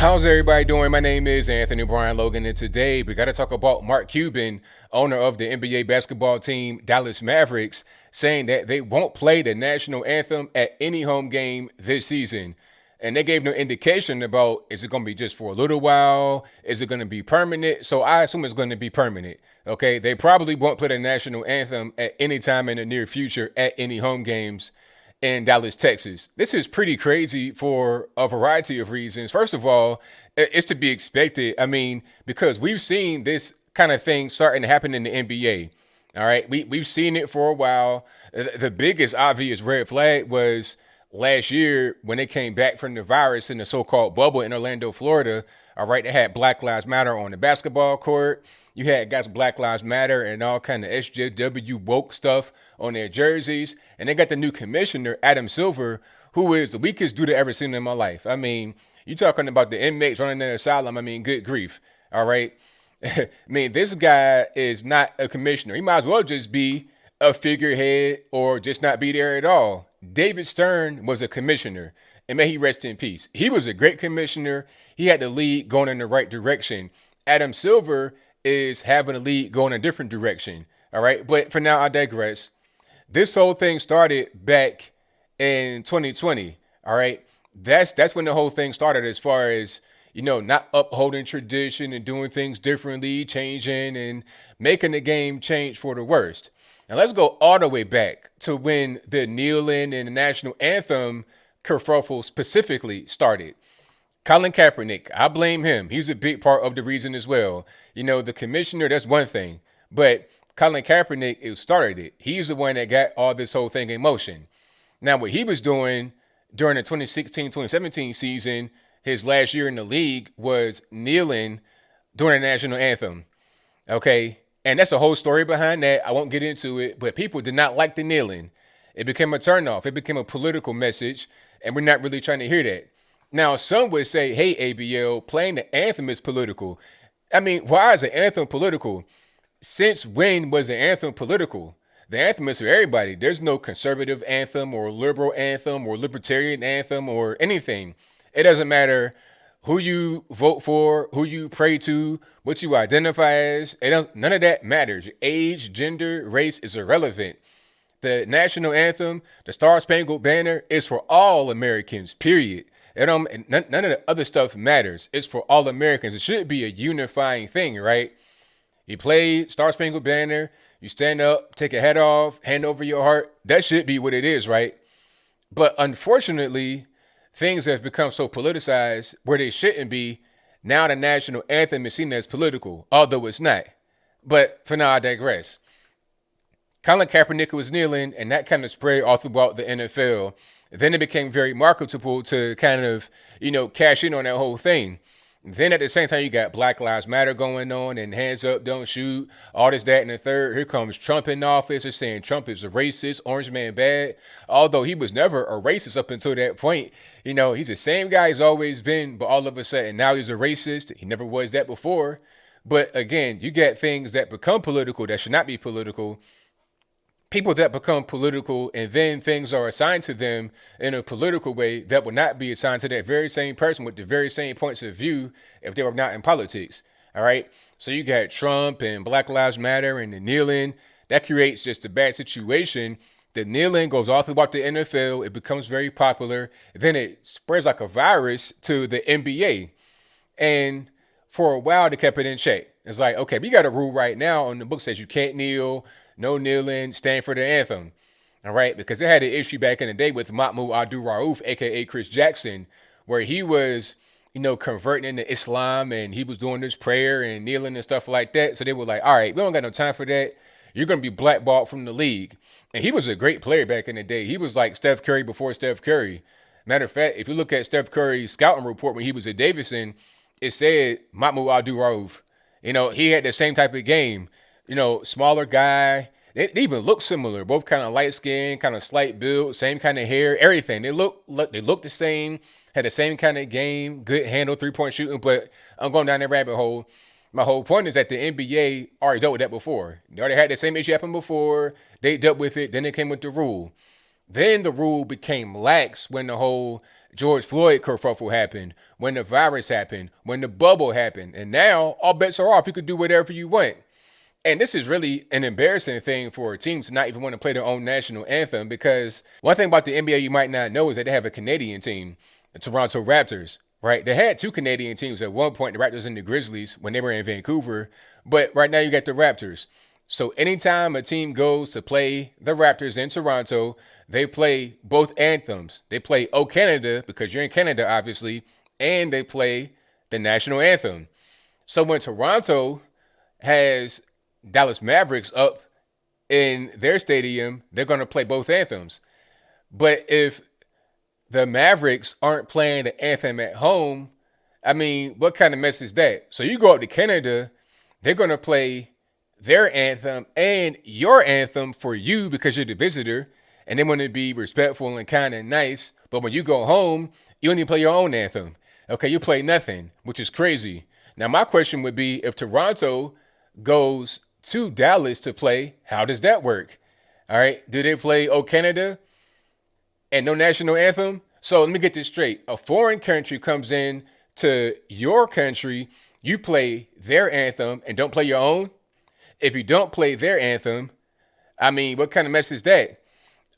How's everybody doing? My name is Anthony Brian Logan, and today we got to talk about Mark Cuban, owner of the NBA basketball team Dallas Mavericks, saying that they won't play the national anthem at any home game this season. And they gave no indication about, is it going to be just for a little while? Is it going to be permanent? So I assume it's going to be permanent. Okay, they probably won't play the national anthem at any time in the near future at any home games in Dallas, Texas. This is pretty crazy for a variety of reasons. First of all, it's to be expected. I mean, because we've seen this kind of thing starting to happen in the NBA. All right, we've seen it for a while. The biggest obvious red flag was last year when they came back from the virus in the so-called bubble in Orlando, Florida. All right, they had Black Lives Matter on the basketball court. You had guys Black Lives Matter and all kind of SJW woke stuff on their jerseys. And they got the new commissioner, Adam Silver, who is the weakest dude I've ever seen in my life. I mean, you talking about the inmates running the asylum. I mean, good grief. All right. I mean, this guy is not a commissioner. He might as well just be a figurehead or just not be there at all. David Stern was a commissioner, and may he rest in peace. He was a great commissioner. He had the league going in the right direction. Adam Silver is having the league going in a different direction. All right. But for now, I digress. This whole thing started back in 2020. All right. That's when the whole thing started, as far as, not upholding tradition and doing things differently, changing and making the game change for the worst. Now let's go all the way back to when the kneeling and the national anthem kerfuffle specifically started. Colin Kaepernick, I blame him. He's a big part of the reason as well. The commissioner, that's one thing. But Colin Kaepernick started it. He's the one that got all this whole thing in motion. Now, what he was doing during the 2016-2017 season, his last year in the league, was kneeling during the national anthem. Okay? And that's a whole story behind that. I won't get into it. But people did not like the kneeling. It became a turnoff. It became a political message. And we're not really trying to hear that. Now, some would say, hey, ABL, playing the anthem is political. I mean, why is the anthem political? Since when was the anthem political? The anthem is for everybody. There's no conservative anthem or liberal anthem or libertarian anthem or anything. It doesn't matter who you vote for, who you pray to, what you identify as. None of that matters. Your age, gender, race is irrelevant. The national anthem, the Star Spangled Banner, is for all Americans, period. None of the other stuff matters. It's for all Americans. It should be a unifying thing, right? You play Star Spangled Banner, you stand up, take your hat off, hand over your heart. That should be what it is, right? But unfortunately, things have become so politicized where they shouldn't be. Now the national anthem is seen as political, although it's not. But for now, I digress. Colin Kaepernick was kneeling, and that kind of spread all throughout the NFL. Then it became very marketable to kind of, cash in on that whole thing. Then at the same time, you got Black Lives Matter going on and hands up, don't shoot, all this, that, and the third. Here comes Trump in office. They're saying Trump is a racist, orange man bad. Although he was never a racist up until that point. He's the same guy he's always been, but all of a sudden now he's a racist. He never was that before. But again, you get things that become political that should not be political. People that become political and then things are assigned to them in a political way that would not be assigned to that very same person with the very same points of view if they were not in politics. All right. So you got Trump and Black Lives Matter and the kneeling. That creates just a bad situation. The kneeling goes all throughout the NFL. It becomes very popular. Then it spreads like a virus to the NBA. And for a while, they kept it in check. It's like, okay, we got a rule right now on the book says you can't kneel. No kneeling, stand for the anthem. All right. Because they had an issue back in the day with Mahmoud Abdul-Rauf, a.k.a. Chris Jackson, where he was, converting into Islam and he was doing this prayer and kneeling and stuff like that. So they were like, all right, we don't got no time for that. You're going to be blackballed from the league. And he was a great player back in the day. He was like Steph Curry before Steph Curry. Matter of fact, if you look at Steph Curry's scouting report when he was at Davidson, it said Mahmoud Abdul-Rauf. He had the same type of game. Smaller guy. They even look similar. Both kind of light skin, kind of slight build, same kind of hair, everything. They look the same, had the same kind of game, good handle, 3-point shooting. But I'm going down that rabbit hole. My whole point is that the NBA already dealt with that before. They already had the same issue happen before. They dealt with it. Then they came with the rule. Then the rule became lax when the whole George Floyd kerfuffle happened, when the virus happened, when the bubble happened. And now all bets are off. You could do whatever you want. And this is really an embarrassing thing for teams to not even want to play their own national anthem, because one thing about the NBA you might not know is that they have a Canadian team, the Toronto Raptors, right? They had two Canadian teams at one point, the Raptors and the Grizzlies, when they were in Vancouver. But right now you got the Raptors. So anytime a team goes to play the Raptors in Toronto, they play both anthems. They play O Canada, because you're in Canada, obviously, and they play the national anthem. So when Toronto has Dallas Mavericks up in their stadium, they're going to play both anthems. But if the Mavericks aren't playing the anthem at home, I mean, what kind of mess is that? So you go up to Canada, they're going to play their anthem and your anthem for you because you're the visitor, and they want to be respectful and kind and nice. But when you go home, you only play your own anthem. Okay, you play nothing, which is crazy. Now, my question would be, if Toronto goes to Dallas to play, how does that work? All right, do they play O Canada and no national anthem? So let me get this straight. A foreign country comes in to your country, you play their anthem and don't play your own? If you don't play their anthem, I mean, what kind of mess is that?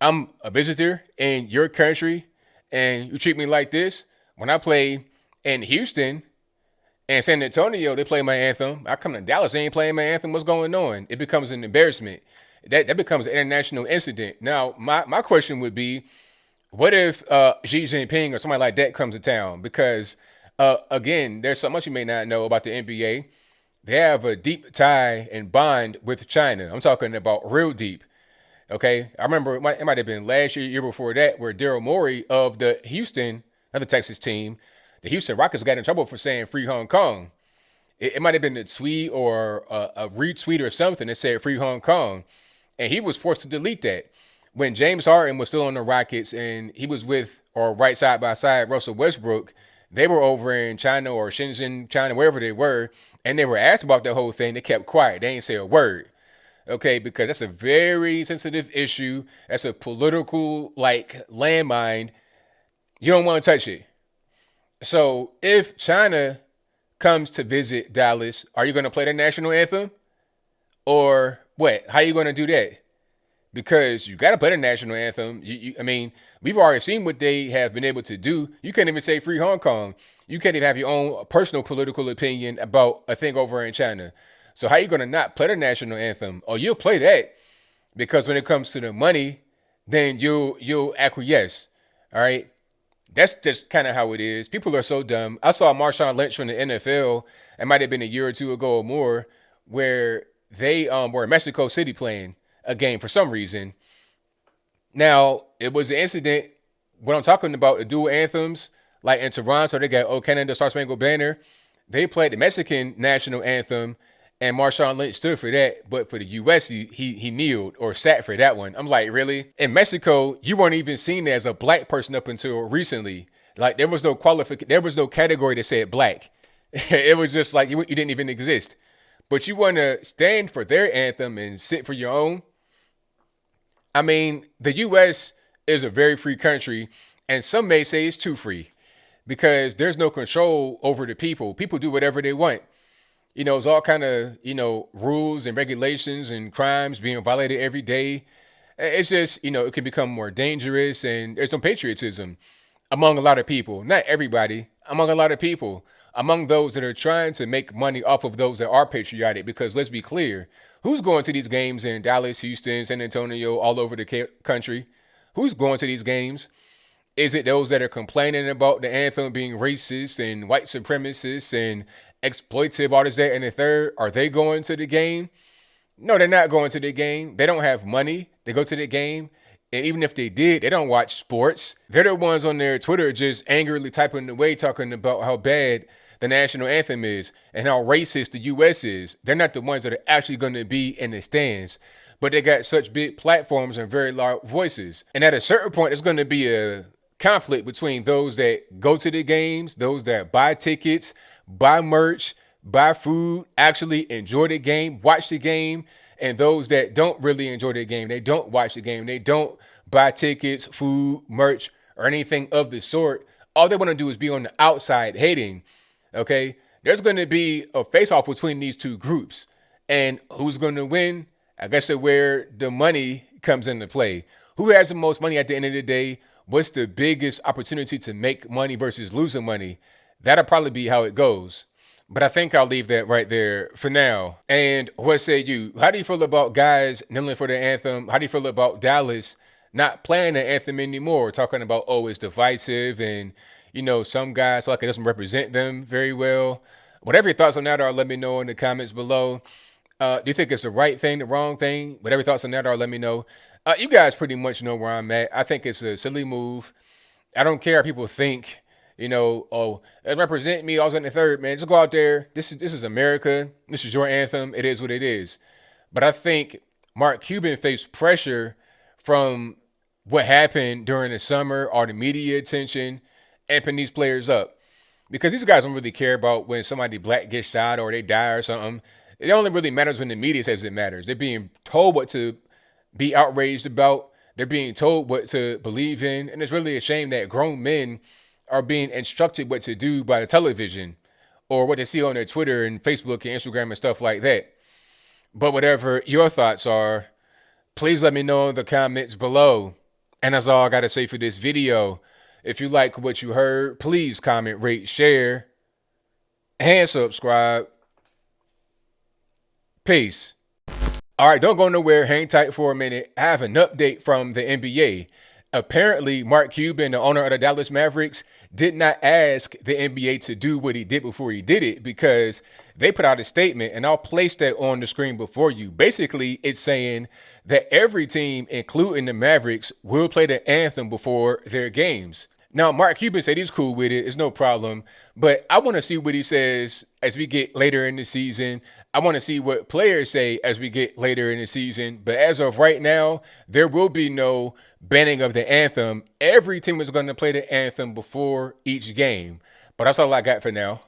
I'm a visitor in your country and you treat me like this? When I play in Houston and San Antonio, they play my anthem. I come to Dallas, they ain't playing my anthem. What's going on? It becomes an embarrassment. That becomes an international incident. Now, my question would be, what if Xi Jinping or somebody like that comes to town? Because, again, there's so much you may not know about the NBA. They have a deep tie and bond with China. I'm talking about real deep. Okay, I remember it might have been last year, year before that, where Daryl Morey of the Houston, another Texas team, the Houston Rockets got in trouble for saying "Free Hong Kong." It might have been a tweet or a retweet or something that said "Free Hong Kong," and he was forced to delete that. When James Harden was still on the Rockets and he was with, or right side by side, Russell Westbrook, they were over in China or Shenzhen, China, wherever they were, and they were asked about the whole thing. They kept quiet. They didn't say a word. Okay, because that's a very sensitive issue. That's a political, landmine. You don't want to touch it. So if China comes to visit Dallas, are you going to play the national anthem? Or what? How are you going to do that? Because you got to play the national anthem. I mean, we've already seen what they have been able to do. You can't even say "Free Hong Kong." You can't even have your own personal political opinion about a thing over in China. So how are you going to not play the national anthem? Oh, you'll play that, because when it comes to the money, then you'll acquiesce. All right. That's just kind of how it is. People are so dumb. I saw Marshawn Lynch from the NFL. It might have been a year or two ago or more, where they were in Mexico City playing a game for some reason. Now, it was an incident. When I'm talking about the dual anthems, like in Toronto, they got "O Canada," Star Spangled Banner. They played the Mexican national anthem, and Marshawn Lynch stood for that. But for the U.S., he kneeled or sat for that one. I'm like, really? In Mexico, you weren't even seen as a black person up until recently. Like, there was no there was no category that said black. It was just like you didn't even exist. But you want to stand for their anthem and sit for your own? I mean, the U.S. is a very free country, and some may say it's too free, because there's no control over the people. People do whatever they want. It's all kind of, rules and regulations and crimes being violated every day. It's just, it can become more dangerous, and there's some patriotism among a lot of people. Not everybody, among a lot of people. Among those that are trying to make money off of those that are patriotic, because let's be clear, who's going to these games in Dallas, Houston, San Antonio, all over the country? Who's going to these games? Is it those that are complaining about the anthem being racist and white supremacist and exploitative, all this, that, and the third? Are they going to the game? No, they're not going to the game. They don't have money. They go to the game. And even if they did, they don't watch sports. They're the ones on their Twitter just angrily typing away, talking about how bad the national anthem is and how racist the U.S. is. They're not the ones that are actually going to be in the stands, but they got such big platforms and very loud voices. And at a certain point, there's going to be a conflict between those that go to the games, those that buy tickets, buy merch, buy food, actually enjoy the game, watch the game, And those that don't really enjoy the game, they don't watch the game, they don't buy tickets, food, merch, or anything of the sort. All they want to do is be on the outside hating. Okay, there's going to be a face-off between these two groups, and who's going to win? I guess it's where the money comes into play. Who has the most money at the end of the day? What's the biggest opportunity to make money versus losing money? That'll probably be how it goes. But I think I'll leave that right there for now. And what say you? How do you feel about guys kneeling for the anthem? How do you feel about Dallas not playing the anthem anymore? Talking about, oh, it's divisive, and some guys feel like it doesn't represent them very well. Whatever your thoughts on that are, let me know in the comments below. Do you think it's the right thing, the wrong thing? Whatever your thoughts on that are, let me know. You guys pretty much know where I'm at. I think it's a silly move. I don't care how people think. Oh, it represent me. I was in the third, man. Just go out there. This is America. This is your anthem. It is what it is. But I think Mark Cuban faced pressure from what happened during the summer, all the media attention, amping these players up. Because these guys don't really care about when somebody black gets shot or they die or something. It only really matters when the media says it matters. They're being told what to be outraged about. They're being told what to believe in. And it's really a shame that grown men are being instructed what to do by the television or what they see on their Twitter and Facebook and Instagram and stuff like that. But whatever your thoughts are, please let me know in the comments below. And that's all I got to say for this video. If you like what you heard, please comment, rate, share, and subscribe. Peace. All right, don't go nowhere. Hang tight for a minute. I have an update from the NBA. Apparently, Mark Cuban, the owner of the Dallas Mavericks, did not ask the NBA to do what he did before he did it, because they put out a statement, and I'll place that on the screen before you. Basically, it's saying that every team, including the Mavericks, will play the anthem before their games. Now, Mark Cuban said he's cool with it. It's no problem. But I want to see what he says as we get later in the season. I want to see what players say as we get later in the season. But as of right now, there will be no banning of the anthem. Every team is going to play the anthem before each game. But that's all I got for now.